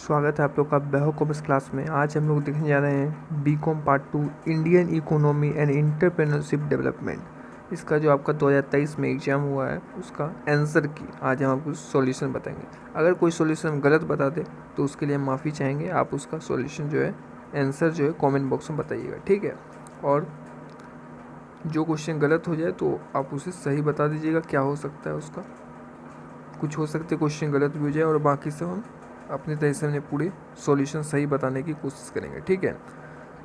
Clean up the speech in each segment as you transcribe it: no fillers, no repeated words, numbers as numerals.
स्वागत है आप लोग का बेहो कॉमर्स क्लास में। आज हम लोग देखने जा रहे हैं BCom part 2 Indian economy and entrepreneurship development. इसका जो आपका 2023 में एग्जाम हुआ है उसका आंसर की आज हम आपको सॉल्यूशन बताएंगे। अगर कोई सॉल्यूशन गलत बता दे तो उसके लिए हम माफ़ी चाहेंगे। आप उसका सॉल्यूशन जो है आंसर जो है कमेंट बॉक्स में बताइएगा, ठीक है। और जो क्वेश्चन गलत हो जाए तो आप उसे सही बता दीजिएगा क्या हो सकता है उसका। कुछ हो सकते क्वेश्चन गलत भी हो जाए और बाकी सब हम अपनी तरह से हमने पूरे सॉल्यूशन सही बताने की कोशिश करेंगे, ठीक है।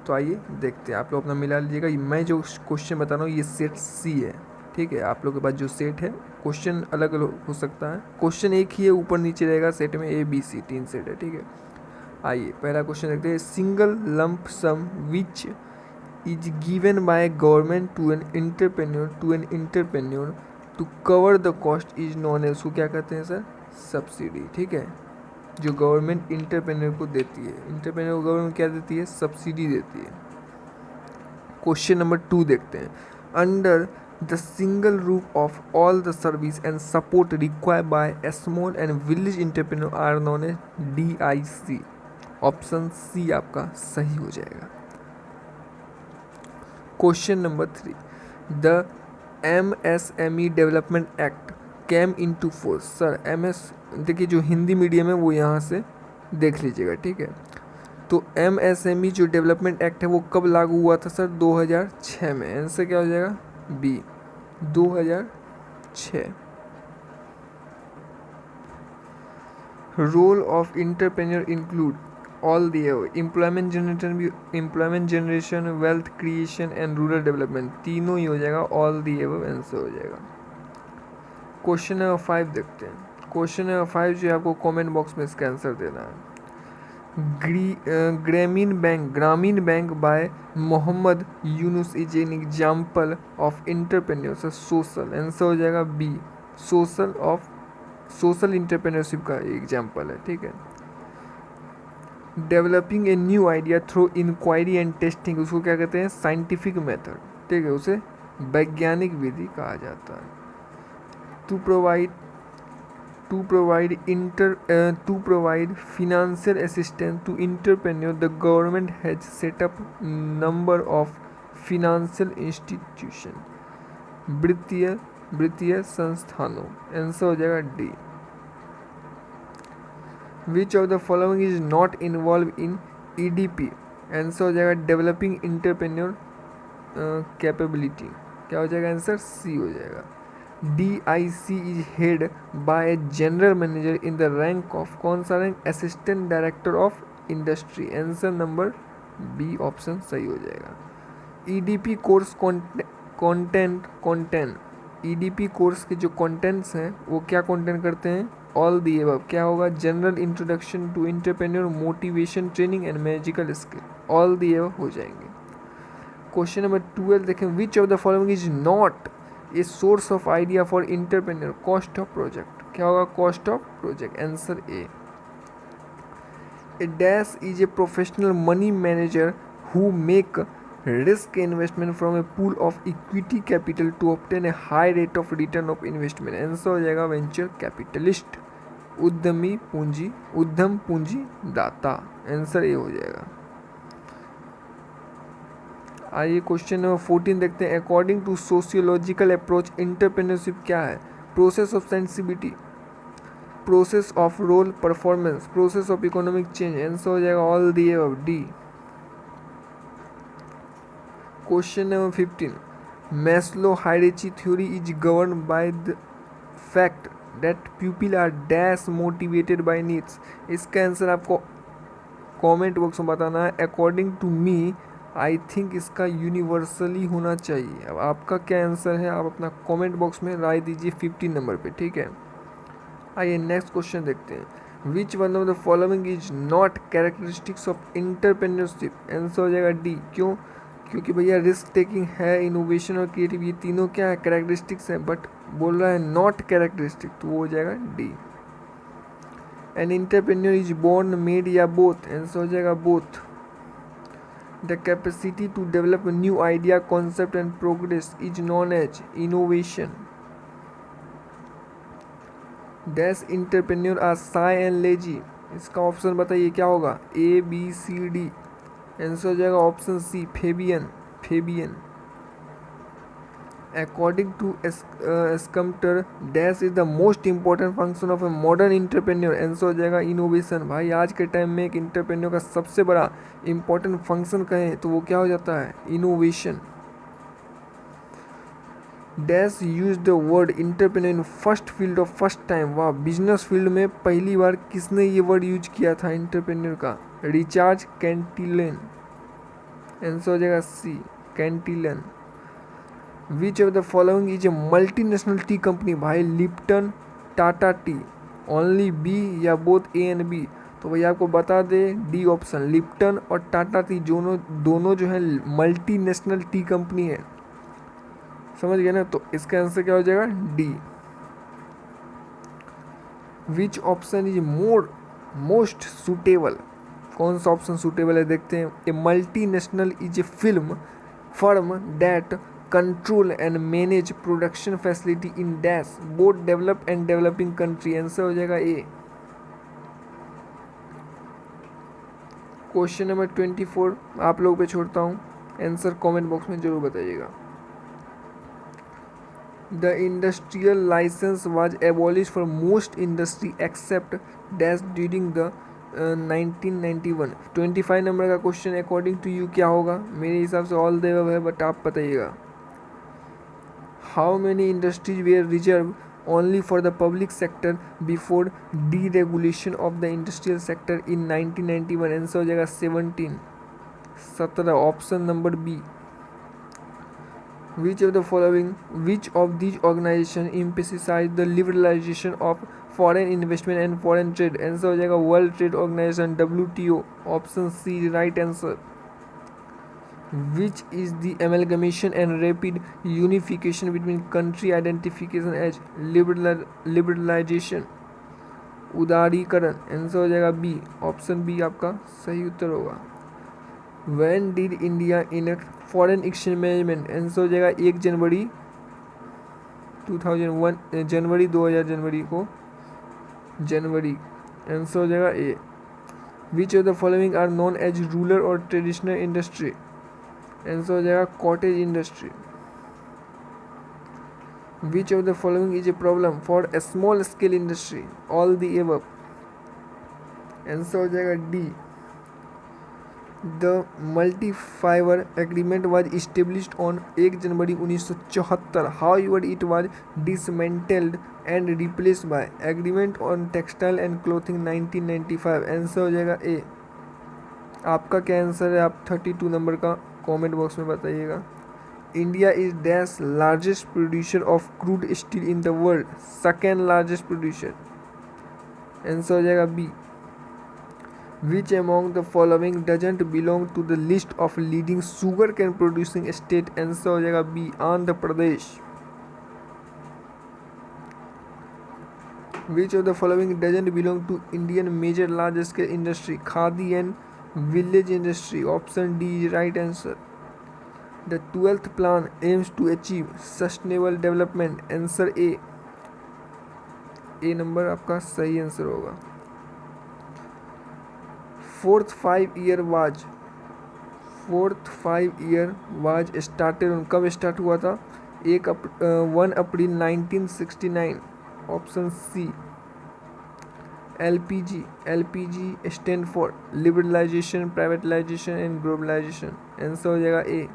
तो आइए देखते हैं, आप लोग अपना मिला लीजिएगा। मैं जो क्वेश्चन बता रहा हूँ ये सेट सी है, ठीक है। आप लोग के पास जो सेट है क्वेश्चन अलग अलग हो सकता है, क्वेश्चन एक ही है, ऊपर नीचे रहेगा। सेट में ABC 3 सेट है, ठीक है। आइए पहला क्वेश्चन देखते हैं। Single lump sum which is given by government to an entrepreneur to cover the cost is known as, उसको क्या कहते हैं सर? सब्सिडी, ठीक है। जो गवर्नमेंट इंटरप्रेन्योर को देती है, इंटरप्रेन्योर को गवर्नमेंट क्या देती है? सब्सिडी देती है। क्वेश्चन नंबर 2 देखते हैं। Under the single roof of all the service and support required by a small and village entrepreneur are known as DIC। Option C आपका सही हो जाएगा। Question number 3। The MSME development act came into force. Sir देखिए जो Hindi medium है वो यहाँ से देख लीजिएगा, ठीक है। तो MSME जो डेवलपमेंट एक्ट है वो कब लागू हुआ था सर? 2006 में। आंसर क्या हो जाएगा? B 2006। Role of entrepreneur include all the employment generation, wealth creation and rural development, तीनों ही हो जाएगा। ऑल दी एबव आंसर हो जाएगा। क्वेश्चन नंबर 5 देखते हैं। क्वेश्चन नंबर 5 जो है आपको कमेंट बॉक्स में इसका आंसर देना है। Grameen bank by Mohammad Yunus is an example of entrepreneurship social. Answer हो जाएगा B सोशल इंटरप्रेन्योरशिप का एग्जाम्पल है, ठीक है। Developing a new idea through inquiry and testing, उसको क्या कहते हैं? साइंटिफिक मेथड, ठीक है। उसे वैज्ञानिक विधि कहा जाता है। To provide financial assistance to entrepreneur, the government has set up number of financial institution, वित्तीय संस्थानों। आंसर हो जाएगा D। Which of the following is not involve in EDP। Answer हो जाएगा डेवलपिंग इंटरप्रेन्योर कैपेबिलिटी। क्या हो जाएगा? आंसर C हो जाएगा। DIC is head by a general manager in the rank of, कौन सा rank? Assistant director of industry. Answer number B option सही हो जाएगा। EDP course content EDP course के जो कंटेंट्स हैं वो क्या कंटेंट करते हैं? All the above. क्या होगा? General introduction to entrepreneur, motivation, training and magical skill, all the above हो जाएंगे। क्वेश्चन नंबर 12 देखें। Which of the following is not a source of idea for entrepreneur? Cost of project. क्या होगा? Cost of project. Answer A। A dash is a professional money manager who make risk investment from a pool of equity capital to obtain a high rate of return of investment। Answer हो जाएगा venture capitalist, उद्यम पूंजी दाता। Answer A हो जाएगा। आइए question number 14 देखते हैं। According to sociological approach entrepreneurship क्या है? Process of sensibility, process of role performance, process of economic change. Answer हो जाएगा all the above D। Question number 15। Maslow hierarchy theory is govern by the fact that people are dash motivated by needs. इसका answer आपको comment box में बताना है। According to me I think इसका universally होना चाहिए। अब आपका क्या आंसर है आप अपना कमेंट बॉक्स में राय दीजिए 15 नंबर पे, ठीक है। आइए नेक्स्ट क्वेश्चन देखते हैं। Which one of the following is not characteristics of entrepreneurship. Answer हो जाएगा D। क्यों? क्योंकि भैया रिस्क टेकिंग है, इनोवेशन और क्रिएटिव, ये तीनों क्या है? कैरेक्टरिस्टिक्स हैं, बट बोल रहा है नॉट कैरेक्टरिस्टिक, तो वो हो जाएगा D। An entrepreneur is born, made या बोथ। आंसर हो जाएगा both. The capacity to develop new idea, concept and progress is known as innovation. Dash entrepreneur are shy and lazy. इसका ऑप्शन बताइए क्या होगा, A B C D. Answer हो जाएगा option C, Fabian. Fabian. According to Escamter, dash is the most important function of a modern entrepreneur। Answer हो जाएगा innovation. भाई आज के टाइम में एक इंटरप्रेन्योर का सबसे बड़ा इंपॉर्टेंट फंक्शन कहें तो वो क्या हो जाता है, innovation. Dash use the word entrepreneur in first field of first time. वाह, बिजनेस फील्ड में पहली बार किसने ये वर्ड यूज किया था इंटरप्रेन्योर का, रिचार्ड कैंटिलन। आंसर हो जाएगा C, Cantillon. Which of the following is a multinational tea company. भाई Lipton, Tata tea, only B या बोथ ए एंड बी। तो भैया आपको बता दे डी ऑप्शन, लिप्टन और टाटा टी दोनों जो है मल्टीनेशनल टी कंपनी है। समझ गए ना, तो इसका आंसर क्या हो जाएगा, D. Which option is most suitable. कौन सा ऑप्शन सुटेबल है देखते हैं। A multinational is a film firm that control and manage production facility in dash both develop and developing country. Answer हो जाएगा ए। क्वेश्चन नंबर 24 आप लोगों पे छोड़ता हूँ, आंसर कमेंट बॉक्स में जरूर बताइएगा। The industrial license was abolish for most industry except dash during the 1991। 25 number का क्वेश्चन अकॉर्डिंग टू यू क्या होगा। मेरे हिसाब से ऑल द अबव है, बट आप बताइएगा। How many industries were reserve only for the public sector before deregulation of the industrial sector in 1991। Answer हो जाएगा 17। Option number B. Which of these organization emphasize the liberalization of foreign investment and foreign trade। Answer हो जाएगा World Trade Organization, WTO। Option C right answer. Which is the amalgamation and rapid unification between country identification as liberalization, उदारीकरण। Answer हो जाएगा B, option B आपका सही उत्तर होगा। When did India enact foreign exchange management. Answer हो जाएगा 1 जनवरी 2001, जनवरी 2000 जनवरी को जनवरी। Answer हो जाएगा A. Which of the following are known as rural और ट्रेडिशनल इंडस्ट्री। आंसर हो जाएगा cottage industry. Which of the following is a problem for a small scale industry, all the above. Answer हो जाएगा D. The multi fibre agreement was established on 1 January 1974। However it was dismantled and replaced by agreement on textile and clothing 1995। Answer हो जाएगा ए। आपका क्या answer है, आप 32 number का comment box में बताइएगा। India is dash largest producer of crude steel in the world, second largest producer. Answer हो जाएगा B. Which among the following doesn't belong to the list of leading sugarcane producing state। Answer हो जाएगा B, Andhra Pradesh. Which of the following doesn't belong to Indian major large scale industry, Khadi and village industry. Option D is right answer. The 12th plan aims to achieve sustainable development। Answer A, A number आपका सही answer होगा। Fourth five year was started on, कब start हुआ था, 1 April 1969। Option C. LPG stand for liberalisation, privatisation and globalisation. Answer हो जाएगा A.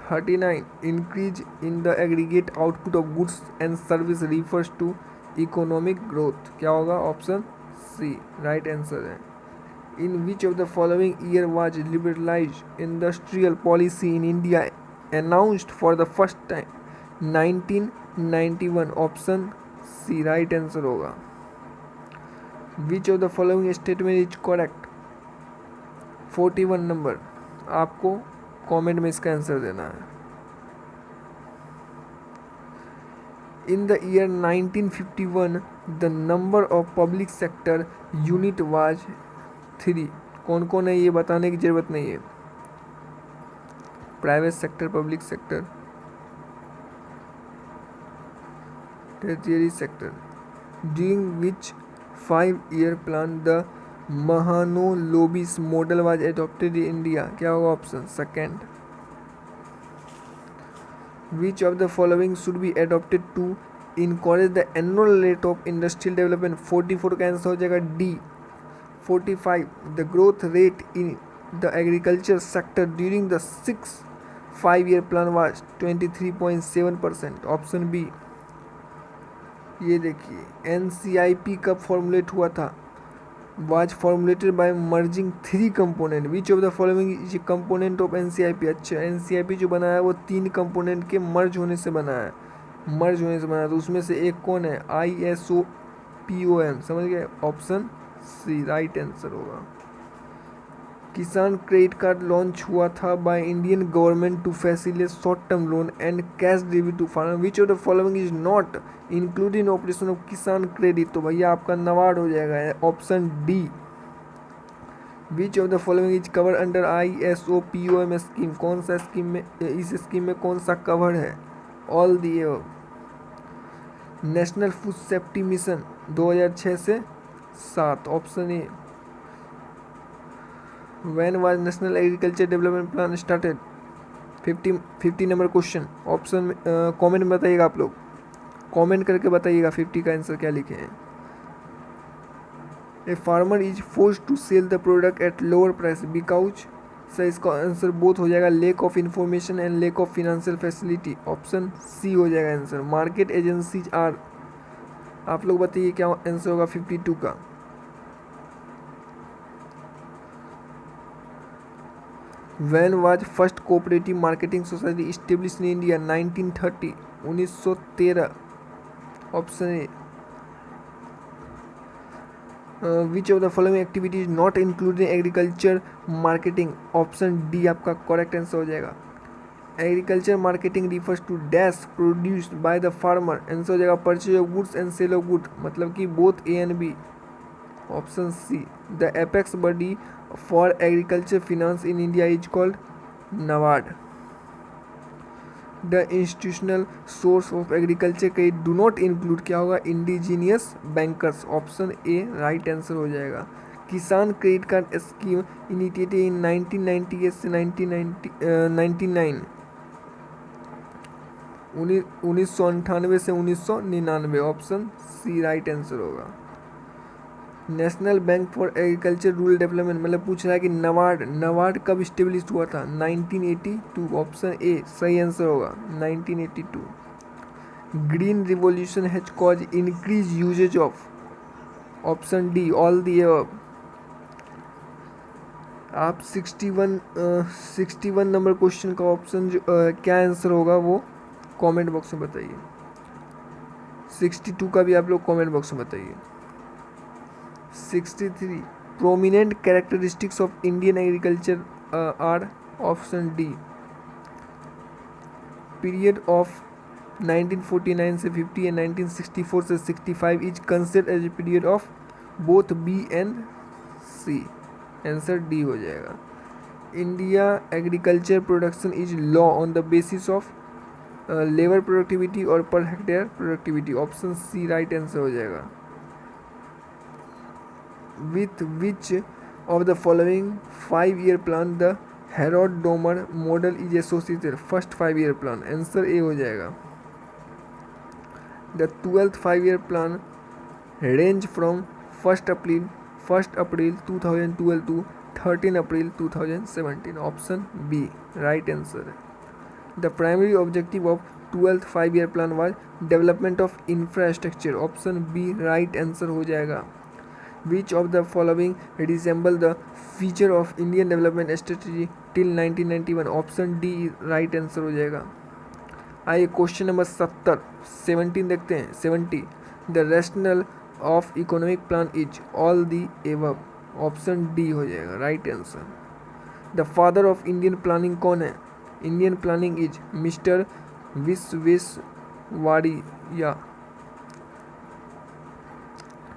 39 increase in the aggregate output of goods and service refers to economic growth. क्या होगा, option C right answer है। In which of the following year was liberalize industrial policy in India announced for the first time, 1991। Option C right answer होगा। Which of the following statement is correct, 41 number आपको comment में इसका answer देना है। In the year 1951, the number of public sector unit was 3। कौन कौन है ये बताने की ज़रूरत नहीं है। Private sector, public sector, tertiary sector. During which 5-year plan the Mahalanobis model was adopted in India, क्या होगा option second. Which of the following should be adopted to encourage the annual rate of industrial development, 44 का answer हो जाएगा D. 45 the growth rate in the agriculture sector during the 5-year plan was 23.7%, option B. ये देखिए NCIP कब formulate हुआ था, was formulated bye merging 3 component, which of the following is component of NCIP। अच्छा NCIP जो बनाया है वो 3 कंपोनेंट के मर्ज होने से बना है, तो उसमें से एक कौन है, ISOPOM, समझ गए, ऑप्शन सी राइट आंसर होगा। किसान क्रेडिट कार्ड लॉन्च हुआ था by Indian government to facilitate short term loan and cash delivery to farmer, which of the following is not include in operation of Kisan credit, तो भैया आपका NABARD हो जाएगा, option D. Which of the following is cover under ISOPOM scheme, कौन सा scheme में, इस scheme में कौन सा कवर है, all the above. National food safety mission 2006 से 7, option A. When was National Agriculture Development Plan started? 50 number question, option comment में बताइएगा, आप लोग कमेंट करके बताइएगा 50 का आंसर क्या लिखे हैं। A farmer is force to sell the product at lower price because, sir इसका आंसर बोथ हो जाएगा lack of information and lack of financial facility, option C हो जाएगा आंसर। मार्केट एजेंसीज आर, आप लोग बताइए क्या आंसर होगा 52 का। When was first cooperative marketing society established in India? 1930, 1913, option A. Which of the following activity is not included in agriculture marketing, option D आपका correct answer हो जाएगा। Agriculture marketing refers to dash produced by the farmer, answer हो जाएगा purchase of goods and sale of good, मतलब कि both A and B, option C. The apex body for agriculture finance in India is called NABARD। The institutional source of agriculture credit do not include, क्या होगा, indigenous bankers, option A right answer हो जाएगा। Kisan credit card scheme initiated in 1998 से 1999, 1998 से 1999, option C right answer होगा। National bank for agriculture rural development, मतलब पूछ रहा है कि नबार्ड कब इस्टेब्लिश हुआ था, 1982, ऑप्शन ए सही आंसर होगा 1982। Green revolution has cause increase usages of, option D all the above. आप 61 नंबर क्वेश्चन का ऑप्शन जो क्या आंसर होगा वो कमेंट बॉक्स में बताइए। 62 का भी आप लोग कमेंट बॉक्स में बताइए। 63 prominent characteristics of Indian agriculture are, option D. Period of 1949 से 50 एंड 1964 से 65 is considered as a period of both B and C, answer D हो जाएगा। India agriculture production is low on the basis of labour productivity और per hectare productivity, option C right answer हो जाएगा। With which of the following 5-year plan the Harrod-Domer model is associated? First 5-year plan, answer A हो जाएगा। The 12th 5-year plan range from 1st April 2012 to 13 April 2017, option B right answer है। The primary objective of 12th 5-year plan was development of infrastructure, option B right answer हो जाएगा। Which of the following resemble the feature of Indian development strategy till 1991, option D right answer हो जाएगा। आइए question number 17 देखते हैं। 70 the rational of economic plan is all the above, option D हो जाएगा right answer. The father of Indian planning कौन है? Indian planning is mister Visvesvaraya,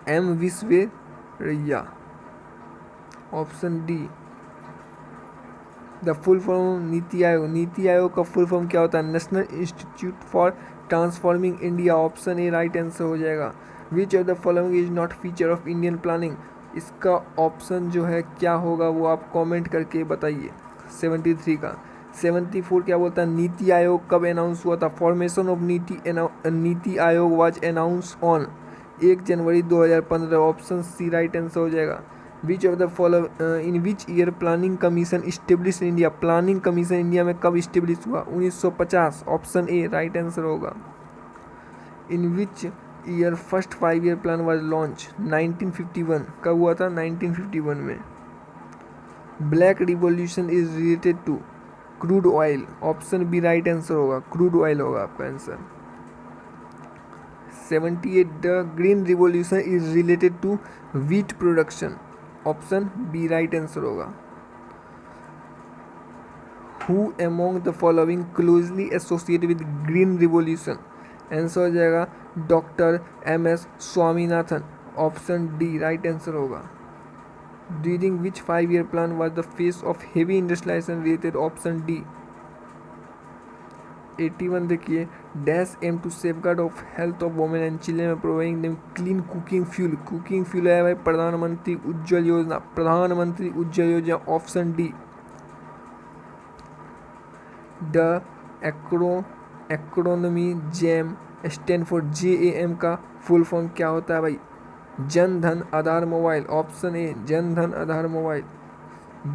M Visvesvaraya, option D. The full form NITI Aayog, NITI Aayog का फुल फॉर्म क्या होता है? National institute for transforming India, option A right answer हो जाएगा। Which of the following is not feature of Indian planning, इसका option जो है क्या होगा वो आप कमेंट करके बताइए। 73 का 74 क्या बोलता है, नीति आयोग कब अनाउंस हुआ था, formation of NITI Aayog was announce on 1 January 2015, option C right answer हो जाएगा। Which of the follow in which year planning commission establish in India, planning commission India में कब इस्टेब्लिश हुआ, 1950, ऑप्शन ए राइट आंसर होगा। In which year first 5 year plan was launch, 1951, कब हुआ था, 1951 में। Black revolution is related to crude oil, option B right answer होगा, crude oil होगा आपका answer. 78 the green revolution is related to wheat production, option B right answer होगा। Who among the following closely associated with green revolution, answer हो जाएगा doctor MS Swaminathan, option D right answer होगा। During which 5 year plan was the phase of heavy industrialization related, option D. 81 देखिए, dash M to safeguard of health of women and children में providing them clean cooking fuel, cooking fuel है भाई Pradhan Mantri Ujjwal Yojana, Pradhan Mantri Ujjwal Yojana, option D. The acronym JAM stand for JAM का full form क्या होता है भाई, जन Dhan Aadhaar mobile, option A Jan Dhan Aadhaar mobile.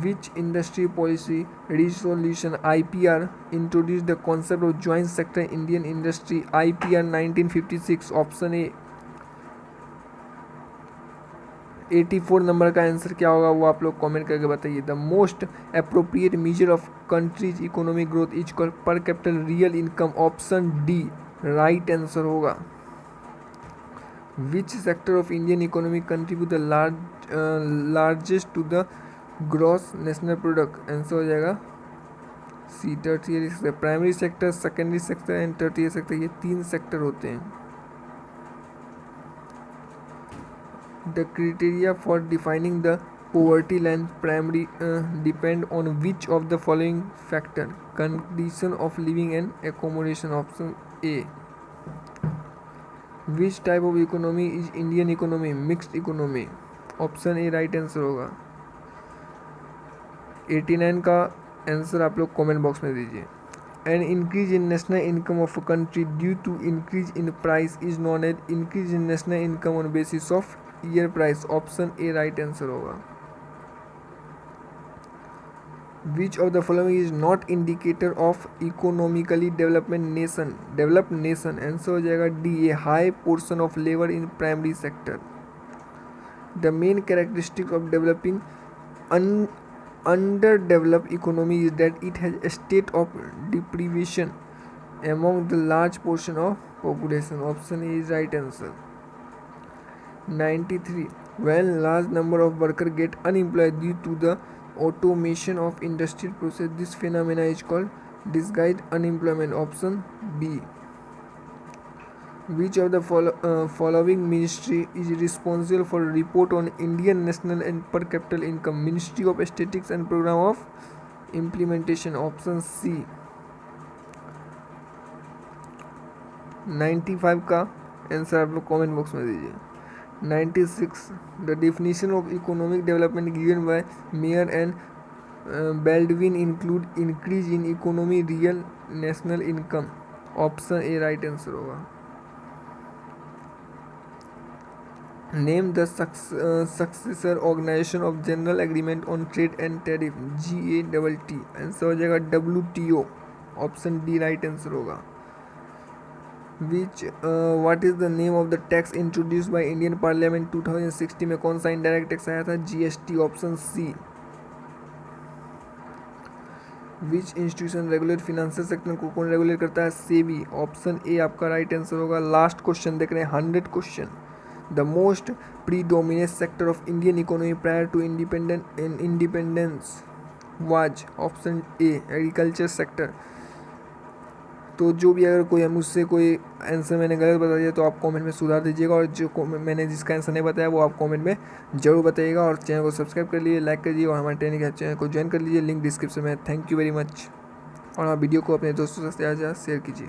Which industry policy resolution IPR introduce the concept of joint sector Indian industry, IPR 1956, option A. 84 number का answer क्या होगा वो आप लोग कमेंट करके बताइए। The most appropriate measure of countries economic growth is called per capital real income, option D right answer होगा। Which sector of Indian economy contribute the largest to the gross national product, answer हो जाएगा सी tertiary sector. Primary sector, secondary sector and tertiary sector, ये 3 sector होते हैं। The criteria for defining the poverty line primary depend on which of the following factor, condition of living and accommodation, option A। which type of economy is Indian economy, mixed economy, option A right answer होगा। 89 का answer आप लोग comment box में दीजिए। An increase in national income of a country due to increase in price is known as increase in national income on basis of year price, option A right answer होगा। Which of the following is not indicator of economically developed nation, answer हो जाएगा D, A high portion of labour in primary sector. The main characteristic of developing underdeveloped economy is that it has a state of deprivation among the large portion of population, option A is right answer। 93 when large number of workers get unemployed due to the automation of industrial process, this phenomena is called disguised unemployment, option B। which of the following ministry is responsible for report on Indian national and per capita income, Ministry of Statistics and Program of Implementation, option C। 95 का answer आप लोग comment box में दीजिए। 96 the definition of economic development given by Meier and Baldwin include increase in economy real national income, option A right answer होगा। Name the successor organization of general agreement on trade and tariff, GATT, answer हो जाएगा WTO, option D right answer होगा। What is the name of the tax introduced by Indian parliament 2060 में कौन सा indirect tax आया था, GST, option C. विच institution regulate financial sector को कौन रेगुलेट करता है, सेबी, ऑप्शन ए आपका राइट आंसर होगा। लास्ट क्वेश्चन देख रहे हैं 100 question. The most predominant sector of Indian economy prior to independence was, option A agriculture sector. तो जो भी अगर कोई मुझसे कोई आंसर मैंने गलत बता दिया तो आप कमेंट में सुधार दीजिएगा, और जो मैंने जिसका आंसर नहीं बताया वो आप कमेंट में जरूर बताइएगा। और चैनल को सब्सक्राइब कर लीजिए, लाइक कर लीजिए, और हमारे टेलीग्राम चैनल को ज्वाइन कर लीजिए, लिंक डिस्क्रिप्शन में। थैंक यू वेरी मच, और वीडियो को अपने दोस्तों से ज़्यादा शेयर कीजिए।